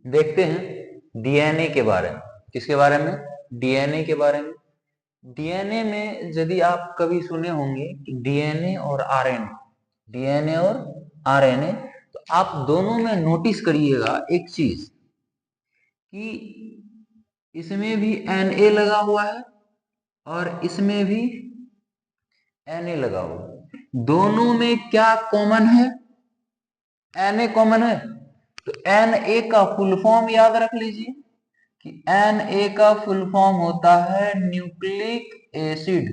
देखते हैं डीएनए के बारे में। किसके बारे में? डीएनए के बारे में। डीएनए में यदि आप कभी सुने होंगे कि डीएनए और आरएनए, डीएनए और आरएनए, तो आप दोनों में नोटिस करिएगा एक चीज कि इसमें भी एनए लगा हुआ है और इसमें भी एनए लगा हुआ है। दोनों में क्या कॉमन है? एनए कॉमन है। तो एनए का फुल फॉर्म याद रख लीजिए कि एनए का फुल फॉर्म होता है न्यूक्लिक एसिड।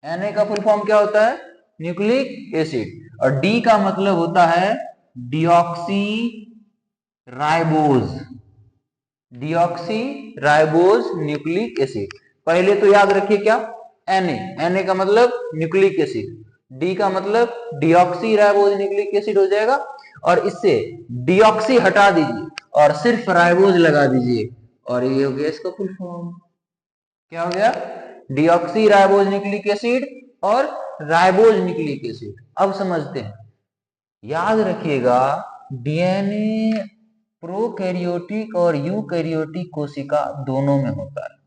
Na का फुल फॉर्म क्या होता है? Nucleic acid. और D का मतलब होता है deoxy ribose. Deoxy ribose nucleic acid. पहले तो याद रखिए क्या? Na का मतलब न्यूक्लिक एसिड, D का मतलब डिऑक्सी राइबोज न्यूक्लिक एसिड हो जाएगा। और इससे डिऑक्सी हटा दीजिए और सिर्फ राइबोज लगा दीजिए और ये हो गया इसका फुल फॉर्म। क्या हो गया? डिऑक्सी राइबोज न्यूक्लिक एसिड और राइबोज न्यूक्लिक एसिड। अब समझते हैं। याद रखिएगा डीएनए प्रोकैरियोटिक और यूकैरियोटिक कोशिका दोनों में होता है।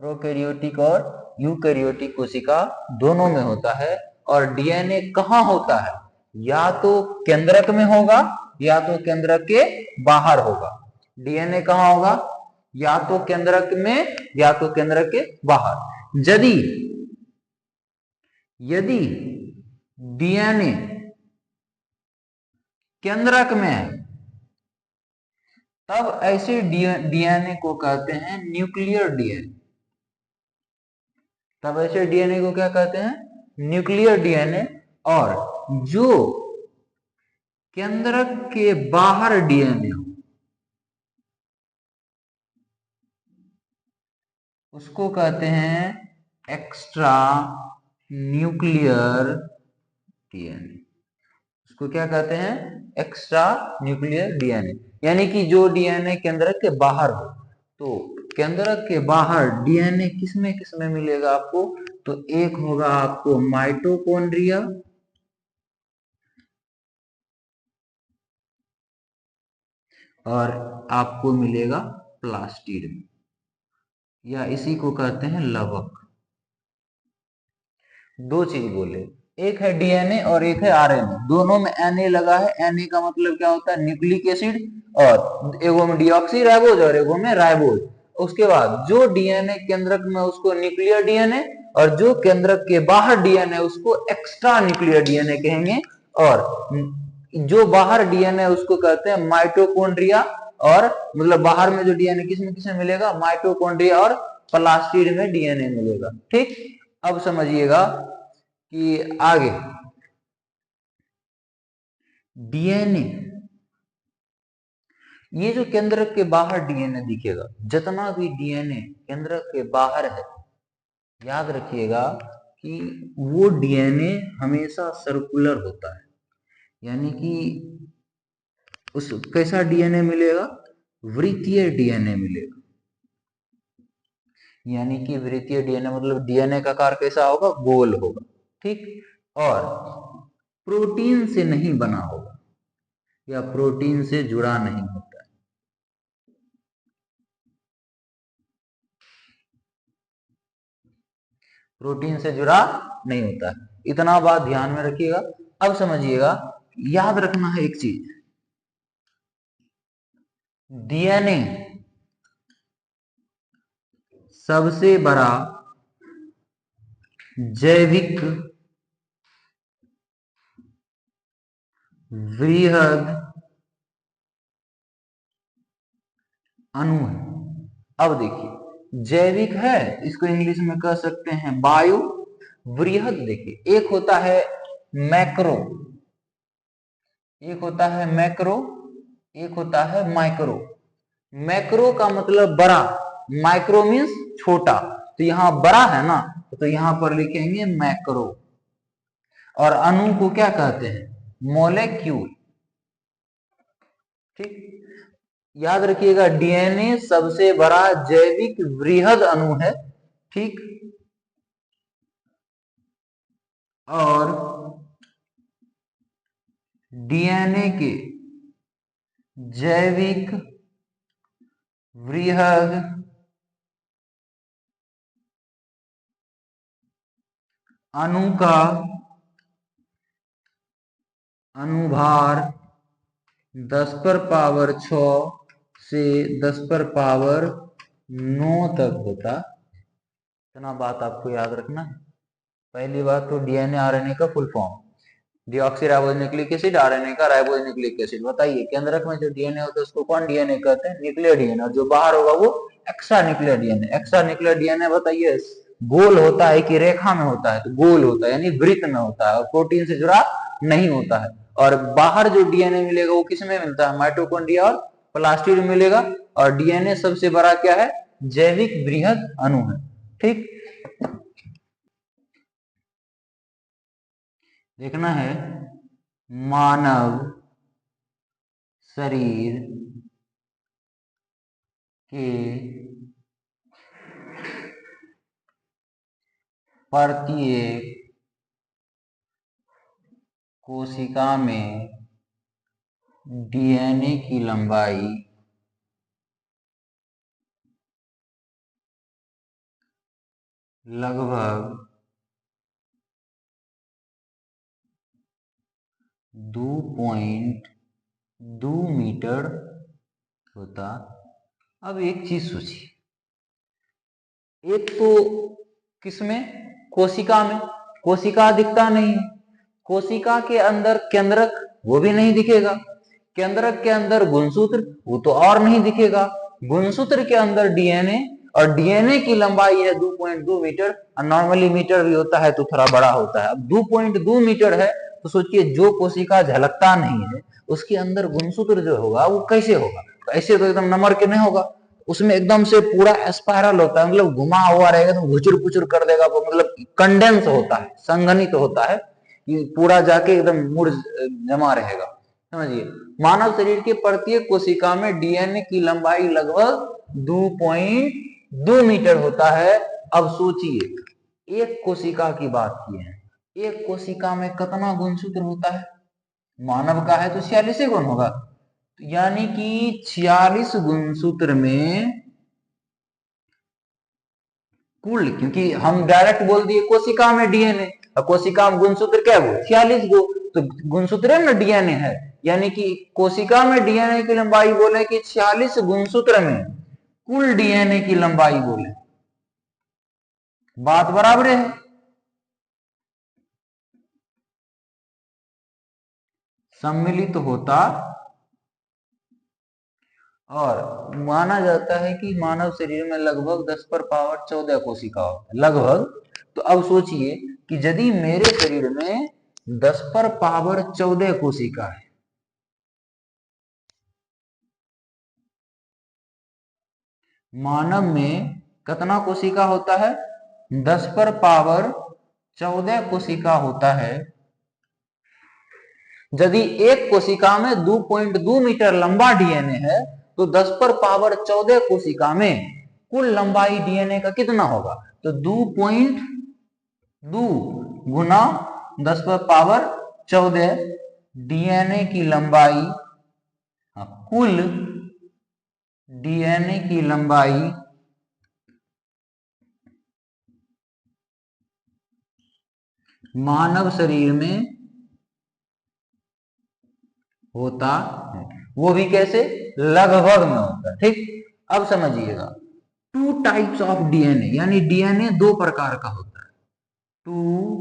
प्रोकैरियोटिक और यूकैरियोटिक कोशिका दोनों में होता है। और डीएनए कहाँ होता है? या तो केंद्रक में होगा या तो केंद्रक के बाहर होगा। डीएनए कहाँ होगा? या तो केंद्रक में या तो केंद्रक के बाहर। यदि डीएनए केंद्रक में है तब ऐसे डीएनए को कहते हैं न्यूक्लियर डीएनए। तब ऐसे डीएनए को क्या कहते हैं? Nuclear DNA. और जो केंद्रक के बाहर डीएनए हो उसको कहते हैं एक्स्ट्रा न्यूक्लियर डीएनए। उसको क्या कहते हैं? Extra nuclear DNA. यानी कि जो डीएनए केंद्रक के बाहर हो। तो केंद्रक के बाहर डीएनए किसमें किसमें मिलेगा आपको? तो एक होगा आपको माइटोकॉन्ड्रिया, और आपको मिलेगा प्लास्टिड में, या इसी को कहते हैं लवक। दो चीज बोले, एक है डीएनए और एक है आरएनए। दोनों में एनए लगा है। एनए का मतलब क्या होता है? Nucleic acid. और एगो में डिऑक्सी राइबोज और एगो में राइबोज। उसके बाद जो डीएनए केंद्रक में उसको न्यूक्लियर डीएनए, और जो केंद्रक के बाहर डीएनए उसको एक्स्ट्रा न्यूक्लियर डीएनए कहेंगे। और जो बाहर डीएनए उसको कहते हैं माइटोकॉन्ड्रिया। और मतलब बाहर में जो डीएनए किसमें किसमें मिलेगा? माइटोकॉन्ड्रिया और प्लास्टिड में डीएनए मिलेगा। ठीक। अब समझिएगा कि आगे डीएनए, ये जो केंद्रक के बाहर डीएनए दिखेगा, जितना भी डीएनए केंद्रक के बाहर है, याद रखिएगा कि वो डीएनए हमेशा सर्कुलर होता है। यानी कि उस कैसा डीएनए मिलेगा? वृत्तीय डीएनए मिलेगा। यानी कि वृत्तीय डीएनए मतलब डीएनए का आकार कैसा होगा? गोल होगा। ठीक। और प्रोटीन से नहीं बना होगा या प्रोटीन से जुड़ा नहीं होता है। प्रोटीन से जुड़ा नहीं होता है। इतना बात ध्यान में रखिएगा। अब समझिएगा, याद रखना है एक चीज, डीएनए सबसे बड़ा जैविक वृहद अणु है। अब देखिए, जैविक है, इसको इंग्लिश में कह सकते हैं बायो। वृहद देखिए, एक होता है मैक्रो, एक होता है मैक्रो, एक होता है माइक्रो। मैक्रो का मतलब बड़ा, माइक्रो मीन्स छोटा। तो यहां बड़ा है ना, तो यहां पर लिखेंगे मैक्रो। और अणु को क्या कहते हैं? मोलेक्यूल। ठीक। याद रखिएगा, डीएनए सबसे बड़ा जैविक वृहद अणु है। ठीक। और डीएनए के जैविक वृहद अणु का अनुभार 10 पर पावर 6 से 10 पर पावर 9 तक होता। इतना बात आपको याद रखना है। पहली बात तो डीएनए आरएनए का full form, deoxyribose nucleic acid, RNA का राइबोज न्यूक्लिक एसिड। बताइए केंद्रक में जो डीएनए होता है उसको कौन डीएनए कहते हैं? Nuclear DNA. और जो बाहर होगा वो extra nuclear DNA. Extra nuclear DNA बताइए गोल होता है कि रेखा में होता है? तो गोल होता है, यानी वृत्त में होता है और प्रोटीन से जुड़ा नहीं होता है। और बाहर जो डीएनए मिलेगा वो किसमें मिलता है? माइटोकॉन्ड्रिया और प्लास्टिड में मिलेगा। और डीएनए सबसे बड़ा क्या है? जैविक वृहद अणु है। ठीक, देखना है मानव शरीर के प्रत्येक कोशिका में डीएनए की लंबाई लगभग 2.2 मीटर होता। अब एक चीज सोचिए, एक तो किसमें? कोशिका में। कोशिका दिखता नहीं है। कोशिका के अंदर केंद्रक, वो भी नहीं दिखेगा। केंद्रक के अंदर गुणसूत्र, वो तो और नहीं दिखेगा। गुणसूत्र के अंदर डीएनए, और डीएनए की लंबाई है 2.2 मीटर। और नॉर्मली मीटर भी होता है तो थोड़ा बड़ा होता है। अब 2.2 मीटर है तो सोचिए जो कोशिका झलकता नहीं है उसके अंदर गुणसूत्र जो होगा वो कैसे होगा? ऐसे तो एकदम नंबर के नहीं होगा, उसमें एकदम से पूरा स्पाइरल होता है, मतलब घुमा हुआ रहेगा तो घुचुर पुचुर कर देगा, मतलब कंडेंस होता है, संघनित होता है, ये पूरा जाके एकदम मुड़ जमा रहेगा। समझिए, मानव शरीर के प्रत्येक कोशिका में डीएनए की लंबाई लगभग 2.2 मीटर होता है। अब सोचिए एक कोशिका की बात की है, एक कोशिका में कितना गुणसूत्र होता है? मानव का है तो 46 गुण होगा, यानी कि 46 गुणसूत्र में कुल, क्योंकि हम डायरेक्ट बोल दिए कोशिका में डीएनए, और कोशिका में गुणसूत्र क्या है? 46 गो, तो गुणसूत्र में डीएनए है, यानी कि कोशिका में डीएनए की लंबाई बोले कि 46 गुणसूत्र में कुल डीएनए की लंबाई बोले। बात बराबर है। सम्मिलित होता, और माना जाता है कि मानव शरीर में लगभग 10 पर पावर 14 कोशिका होता है, लगभग। तो अब सोचिए कि यदि मेरे शरीर में 10 पर पावर 14 कोशिका है, मानव में कितना कोशिका होता है? 10 पर पावर 14 कोशिका होता है। यदि एक कोशिका में 2.2 मीटर लंबा डीएनए है तो 10 पर पावर 14 कोशिका में कुल लंबाई डीएनए का कितना होगा? तो 2.2 गुना 10 पर पावर 14 डीएनए की लंबाई, कुल डीएनए की लंबाई मानव शरीर में होता है, वो भी कैसे? लगभग में होता है। ठीक, अब समझिएगा, 2 टाइप्स ऑफ डीएनए, यानी डीएनए 2 प्रकार का होता है। 2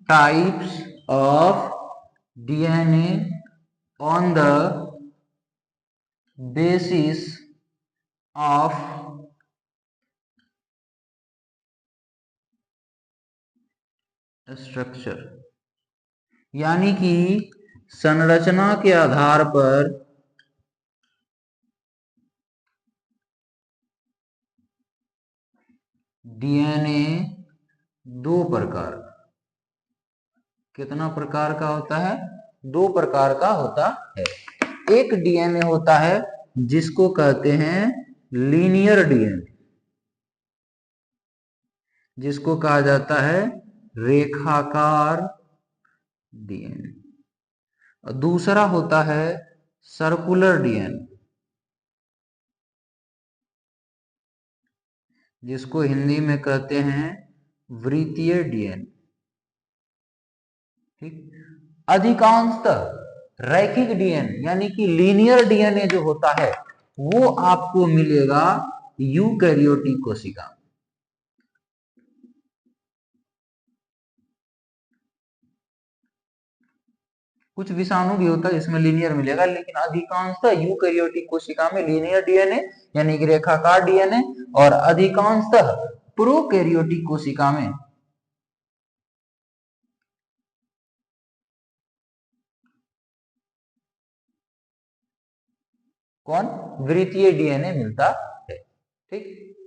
types of DNA on the basis of structure, यानी कि संरचना के आधार पर डीएनए 2 प्रकार, कितना प्रकार का होता है? 2 प्रकार का होता है। एक डीएनए होता है जिसको कहते हैं लीनियर डीएनए, जिसको कहा जाता है रेखाकार डीएनए। और दूसरा होता है सर्कुलर डीएनए, जिसको हिंदी में कहते हैं वृत्तीय डीएनए। ठीक। अधिकांशतः रैखिक डीएनए यानी कि लीनियर डीएनए जो होता है वो आपको मिलेगा यूकैरियोटिक कोशिका में। कुछ विषाणु भी होता है जिसमें लीनियर मिलेगा, लेकिन अधिकांशतः यूकैरियोटिक कोशिका में लीनियर डीएनए यानी कि रेखाकार डीएनए, और अधिकांशतः प्रोकैरियोटिक कोशिका में कौन, वृत्तीय डीएनए मिलता है। ठीक।